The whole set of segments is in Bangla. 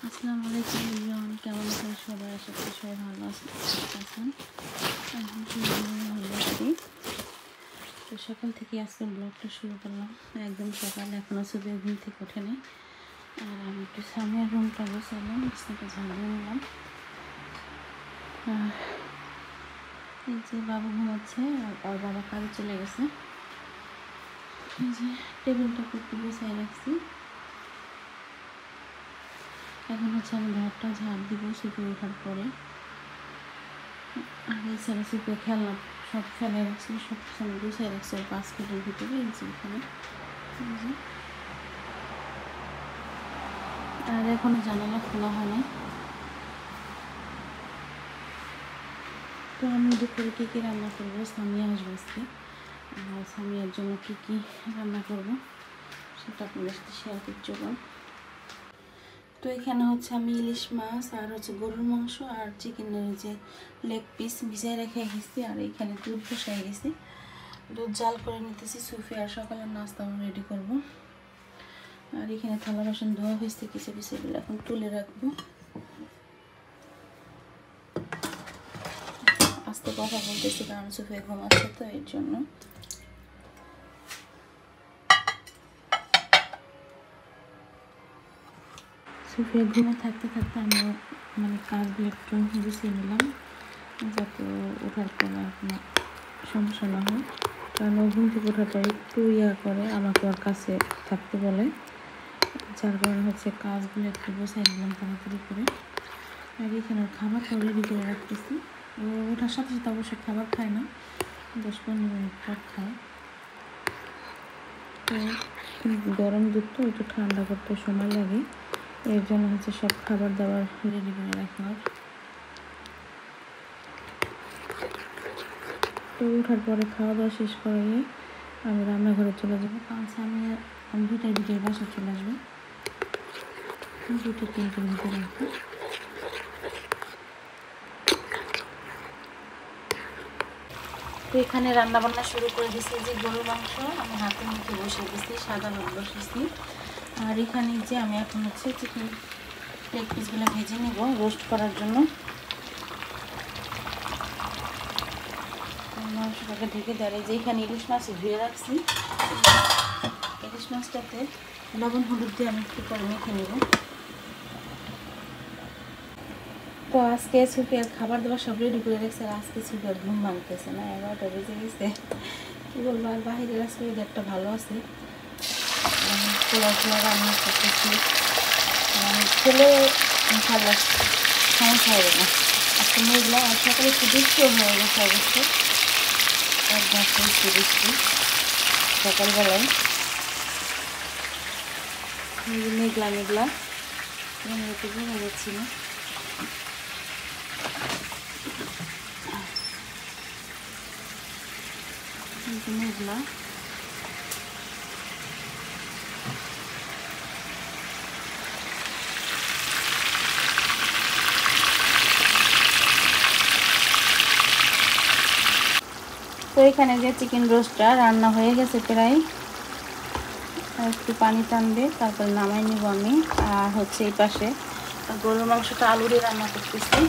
আসসালামু আলাইকুম এভরিওয়ান, কেমন আছেন সবাই? আশা করি সবাই ভালো আছেন। আলহামদুলিল্লাহ ভালো আছি। তো সকাল থেকে আজকের ব্লগটা শুরু করলাম, একদম সকাল, এখনও ছবি ঘুম থেকে ওঠেনি। আর আমি একটু সামনের রুমটা বসালাম, বিছনাটা ঝাড় দিয়ে নিলাম। আর এই যে বাবু ঘুমাচ্ছে আর ওর বাবা কাজে চলে গেছে। এই যে টেবিলটা একটু গুছিয়ে রাখছি। এখন হচ্ছে আমি ঘরটা ঝাড় দিব শুকিয়ে ওঠার পরে। আর এই ছেলে শুকিয়ে খেলনা সব ফেলে রাখছি, সব কিছু গুছিয়ে রাখছি ওর বাস্কেটের ভিতরে। এই যে এখানে আর এখনো জানালা খোলা হয় না। তো আমি দুপুরে কী কী রান্না করবো, সামিয়া আসবে আজকে, আর সামিয়ার জন্য কী কী রান্না করবো সেটা আপনাদের সাথে শেয়ার করছি। তো এখানে হচ্ছে আমি ইলিশ মাছ আর হচ্ছে গরুর মাংস আর চিকেনের যে লেগ পিস ভিজাই রেখে গেছি। আর এইখানে দুধ বসাই গেছি, দুধ জাল করে নিতেছি। সুফি আর সকালের নাস্তা রেডি করব। আর এখানে থালা বাসন ধোয়া হয়েছে কিছু কিছু, এগুলো এখন তুলে রাখবো। আস্তে কথা বলতেছি কারণ সুফি ঘুমাচ্ছে, তো এর জন্য। সুফিয়া ঘুমে থাকতে থাকতে আমি কাজগুলো একটু গুছিয়ে নিলাম, যাতে ওঠার পর আর কোনো সমস্যা না হয়। কারণ ও ঘুম থেকে ওঠার পর একটু করে আমাকে ওর কাছে থাকতে বলে, যার কারণে হচ্ছে কাজগুলো একটু গুছিয়ে নিলাম তাড়াতাড়ি করে। আর এখানে খাবারটা রেডি করে রাখতেছি। ও ওঠার সাথে সাথে অবশ্যই খাবার খায় না, 10-15 মিনিট পর খায়। তো গরম দুধ তো একটু ঠান্ডা করতে সময় লাগে, এর জন্য হচ্ছে সব খাবার দাবার রেডি করে রাখার। তো ওঠার পরে খাওয়া দাওয়া শেষ করাইয়ে আমি রান্নাঘরে চলে যাবো, কারণ আমি 2টায় বাসায় চলে আসবো, 2-3টার ভিতরে আর কি। তো এখানে রান্না বান্না শুরু করে দিয়েছি। যে গরুর মাংস আমি হাতের মুখে বসিয়ে দিয়েছি, সাদা ভাত বসিয়েছি। আর এখানে যে আমি এখন হচ্ছে চিকেন লেগ পিসগুলো ভেজে নিব রোস্ট করার জন্য। মাংসটাকে ঢেকে দেয়। যে এখানে ইলিশ মাছ ধুয়ে রাখছি, ইলিশ মাছটাতে লবণ হলুদ দিয়ে আমি একটু করে মেখে নেব। তো আজকে সুফিয়ার খাবার দাবার সব রেডি করে রাখছে। আর আজকে সুফিয়ার ঘুম ভাঙতেছে না, 11টা বেজে গেছে। কী বলবো, আর বাহিরের আজকে ওয়েদারটা ভালো আছে, খোলা খোলা রান্না করতেছি। খেলে ইনশাআল্লাহ সমস্যা হবে না। আজকে মেঘলা, আর সকালে একটু বৃষ্টিও হয়ে গেছে অবশ্যই, একদম বৃষ্টি সকালবেলায়। মেঘলা মেঘলা একটু বোঝা যাচ্ছিল। মেঘলা তো এখানে যে চিকেন রোস্টটা রান্না হয়ে গেছে প্রায়, একটু পানি টানবে তারপর নামাই নিব আমি। আর হচ্ছে এই পাশে গরুর মাংসটা আলু দিয়ে রান্না করতেছি।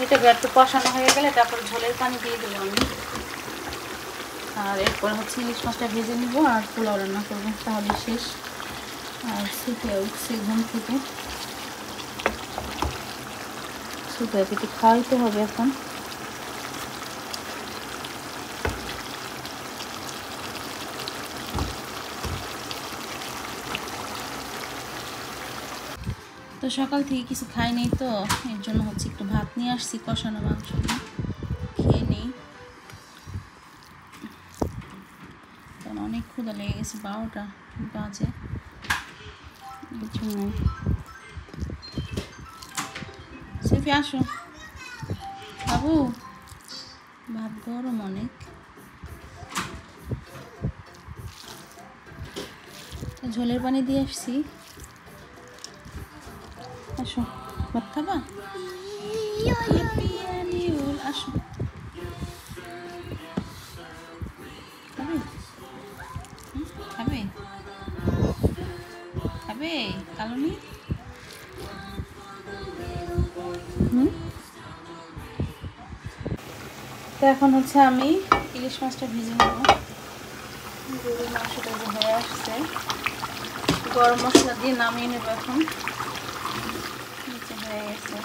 এটাকে একটু কষানো হয়ে গেলে তারপর ঝোলের পানি দিয়ে দেবো আমি। আর এরপর হচ্ছে ইলিশ মাছটা ভেজে নিব আর পোলাও রান্না করবো, তাহলে শেষ। আর সুফিয়া উঠছে ঘুম থেকে, সুফিয়াকে একটু খাওয়াইতে হবে এখন। তো সকাল থেকে কিছু খাই নেই, তো এর জন্য হচ্ছে একটু ভাত নিয়ে আসছি, কষানো মাংস খেয়ে নেই। কারণ অনেক ক্ষুধা লেগে গেছে, 12টা বাজে, এর জন্য। সুফি আসো বাবু, ভাত গরম অনেক। ঝোলের পানি দিয়ে আসছি, আসো ভাত খাবা। আসো, খাবে খাবে খাবে কালুনি। তো এখন হচ্ছে আমি ইলিশ মাছটা ভেজে নেব। গরুর মাংসটা যে হয়ে আসছে, গরম মশলা দিয়ে নামিয়ে নেব। এখন নিচে হয়ে গেছে।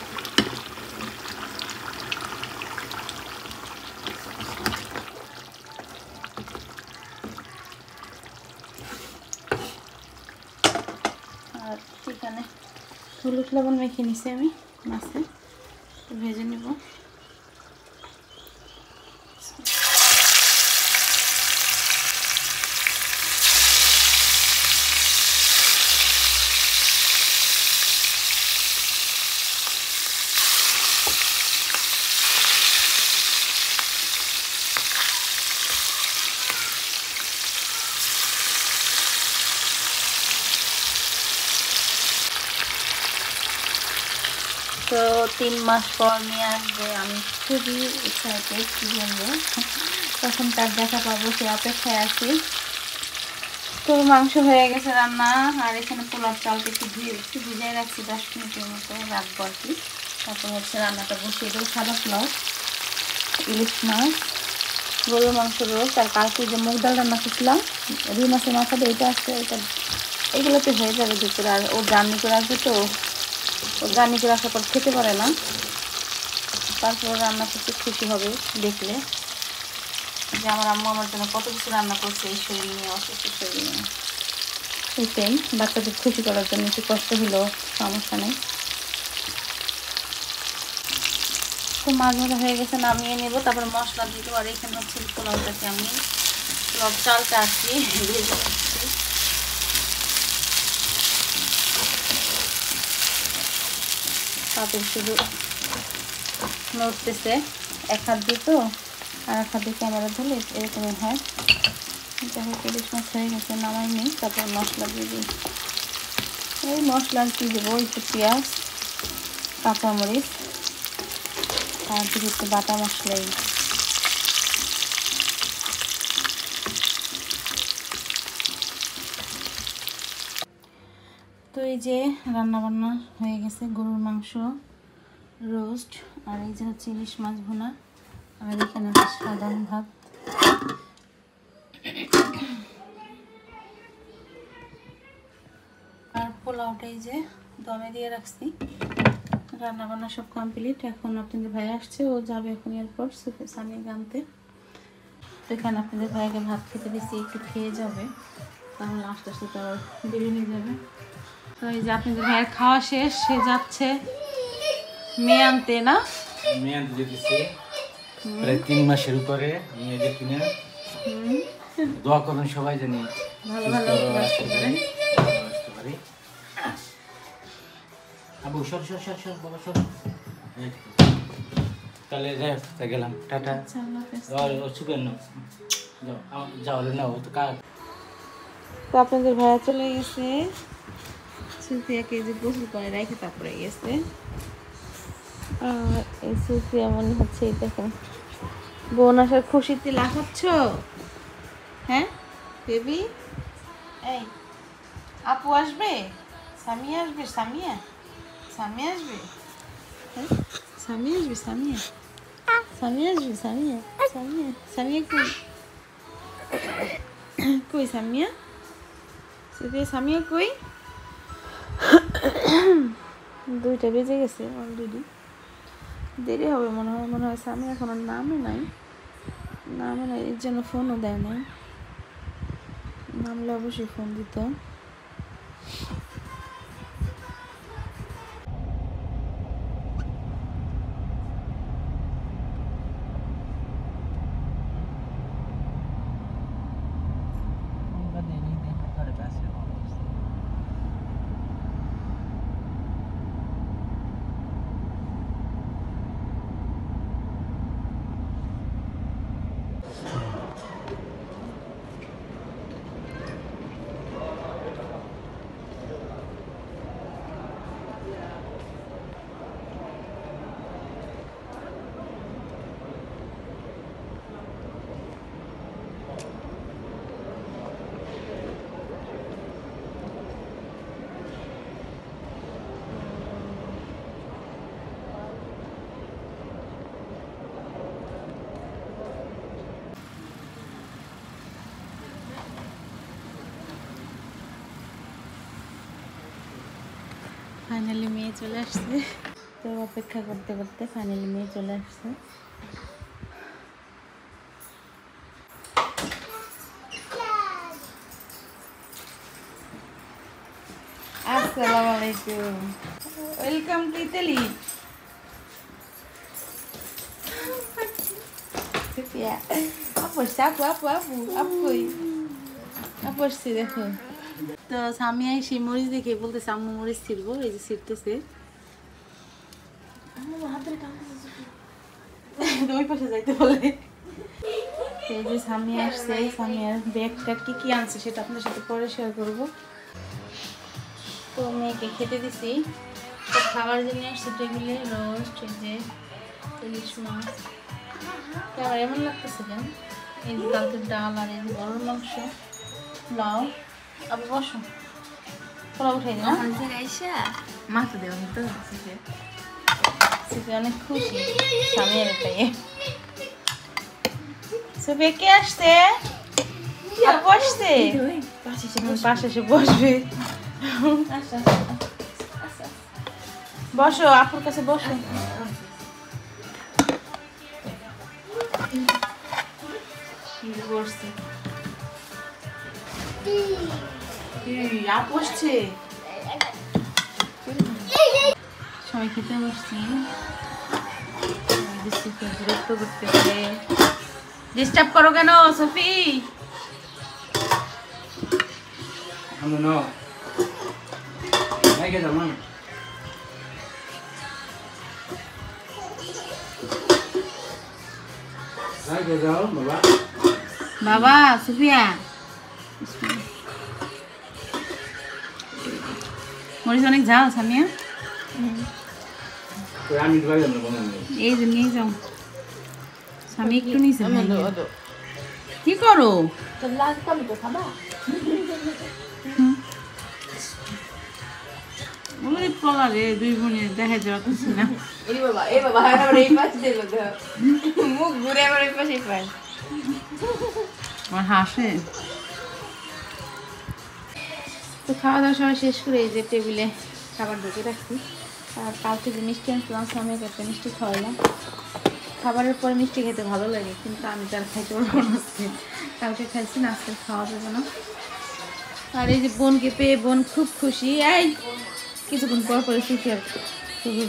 আর এখানে হলুদ লবণ মেখে নিছি আমি মাছে, ভেজে নেব। তো 3 মাস পর নিয়ে আসবে, আমি খুবই এক্সাইটেড, কি বলবো, তখন তার দেখা পাবো সে অপেক্ষায় আছি। তো মাংস হয়ে গেছে রান্না, আর এখানে পোলার চালটা একটু ভিজাই রাখছি 10 মিনিটের মতো রাখবো আর কি। তারপর হচ্ছে রান্নাটা বসিয়ে দেবো। সাদা পোলাও, ইলিশ মাছ, গরুর মাংস রোস্ট, আর কালকে যে মুগ ডাল রান্না করছিলাম রুই মাছের মাথা দিয়ে, এটা আসছে, এটা এগুলোতে হয়ে যাবে দুপুরে। আর ও জার্নি করে আসবে, তো ও জার্নি করে আসার পর খেতে পারে না, তারপর রান্না করতে খুশি হবে দেখলে যে আমার আম্মু আমার জন্য কত কিছু রান্না করছে এই শরীর নিয়ে, অসুস্থ শরীর নিয়ে। এটাই, বাচ্চাদের খুশি করার জন্য একটু কষ্ট হলেও সমস্যা নেই। তো মাছ ভাজা হয়ে গেছে, নামিয়ে নেব, তারপর মশলা দিয়ে দেবো। আর এখানে হচ্ছে পোলাওটাকে আমি পোলাও চালটা আর কি ভেজে নিচ্ছি। তাতে শুধু নড়তেছে এক হাত দিয়ে, তো আর এক হাত দিয়ে ক্যামেরা ধরলে এরকমই হয়। যাই হোক, ইলিশ মাছ হয়ে গেছে, নামাই নিই, তারপর মশলা দিয়ে দিই। এই মশলা আর কি দেবো, একটু পেঁয়াজ, কাঁচামরিচ, আর দিকে একটু বাটা মশলাই। তো এই যে রান্না বান্না হয়ে গেছে, গরুর মাংস রোস্ট, আর এই যে হচ্ছে ইলিশ মাছ ভুনা, আর এখানে হচ্ছে সাধারণ ভাত। আর পোলাওটাই যে দমে দিয়ে রাখছি। রান্না বান্না সব কমপ্লিট। এখন আপনাদের ভাই আসছে, ও যাবে এখন এরপর সামিয়া গানতে। তো এখানে আপনাদের ভাইকে ভাত খেতে দিচ্ছি, একটু খেয়ে যাবে, তাহলে আস্তে আস্তে তো আবার দেরি হয়ে যাবে। তো এই যে আপনাদের ভাইয়ের খাওয়া শেষ, সে যাচ্ছে মেয়ে আনতে, না মেয়ে আনতে যেতেছে প্রায় 3 মাসের উপরে। মেয়ে দেখি না, দোয়া করুন সবাই জানি ভালো ভালো আসতে পারে। আবু সর সর সর সর বাবা সর। তাহলে যাই গেলাম, টাটা। শুভেন যাও যাও না, ও তো কাজ। তো আপনাদের ভাইয়া চলে গেছে, সুফিয়াকে যে গোসল করে রেখে তারপরে গেছে। আর এই সুফিয়া মনে হচ্ছে, এই দেখেন বোন আসার খুশিতে লাফাচ্ছ, হ্যাঁ বেবি? এই আপু আসবে, সামিয়া আসবে, সামিয়া সামিয়া আসবে, হ্যাঁ সামিয়া আসবে, সামিয়া সামিয়া আসবে, সামিয়া সামিয়া সামিয়া কই কই সামিয়া? সুফিয়া সামিয়া কই? 2টা বেজে গেছে অলরেডি, দেরি হবে মনে হয়। সামিয়া এখনো নামে নাই, এর জন্য ফোনও দেয় নাই, নামলে অবশ্যই ফোন দিত। ফাইনালি মেয়ে চলে আসছে। তো অপেক্ষা করতে করতে ফাইনালি মেয়ে চলে আসছে। আসসালামু আলাইকুম, ওয়েলকাম টু ইতালি। আপু আপু আপু আপু আপু আপু আসছে দেখো। তো স্বামী এসে মরিচ দেখে বলতেছে আম্মু মরিচ ছিড়বো, এই যে ছিড়তেছে। ওই পাশে যাইতে বলে। এই যে স্বামী আসছে, স্বামীর ব্যাগটা কি আনছে সেটা আপনার সাথে পরে শেয়ার করবো। তো মেয়েকে খেতে দিছি। তো খাবার জন্য আসছে টেবিলে রোস্ট, এই যে ইলিশ মাছ। আমার এমন লাগতেছে কেন, এই যে কালকের ডাল আর এই যে গরুর মাংস, লাউ। আবার বসো, পোলা উঠাই দিলাম। মা তো দেওয়া তো সুফিয়া অনেক খুশি স্বামীর এটাই। সুফিয়া কে আসছে? আপু আসছে, পাশে এসে বসবে। বসো, আপুর কাছে বসো। বসছে আপু আসছে, সবাই খেতে বসছি। বিরক্ত করতে পারে, ডিস্টার্ব করো কেন সফি? বাবা সুফিয়া মরিচ অনেক ঝাল সামিয়া, এই যে নিয়ে যাও। স্বামী একটু নিচে কি করো? রে দুই বোনের দেখা যাওয়া কিছু না। মুখ ঘুরে আবার ওই পাশে পায়। আমার হাসে। তো খাওয়া দাওয়া সবাই শেষ করে এই যে টেবিলে খাবার ঢুকে রাখছি। আর কালকে যে মিষ্টি আনছিলাম স্বামীকে একটা মিষ্টি খাওয়াইলাম। খাবারের পর মিষ্টি খেতে ভালো লাগে, কিন্তু আমি তার খাইতে পারবো না। কালকে খাইছি না, আজকে খাওয়া যাবে না। আর এই যে বোনকে পেয়ে বোন খুব খুশি। এই কিছুক্ষণ পর পরে সুখের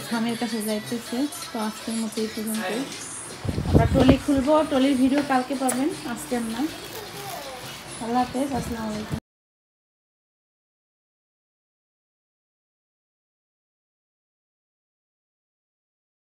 স্বামীর কাছে যাইতেছে। তো আজকের মতো এই পর্যন্ত। আমরা ট্রলি খুলবো, ট্রলির ভিডিও কালকে পাবেন, আজকে না। আল্লাহ হাফেজ, আসসালামু আলাইকুম।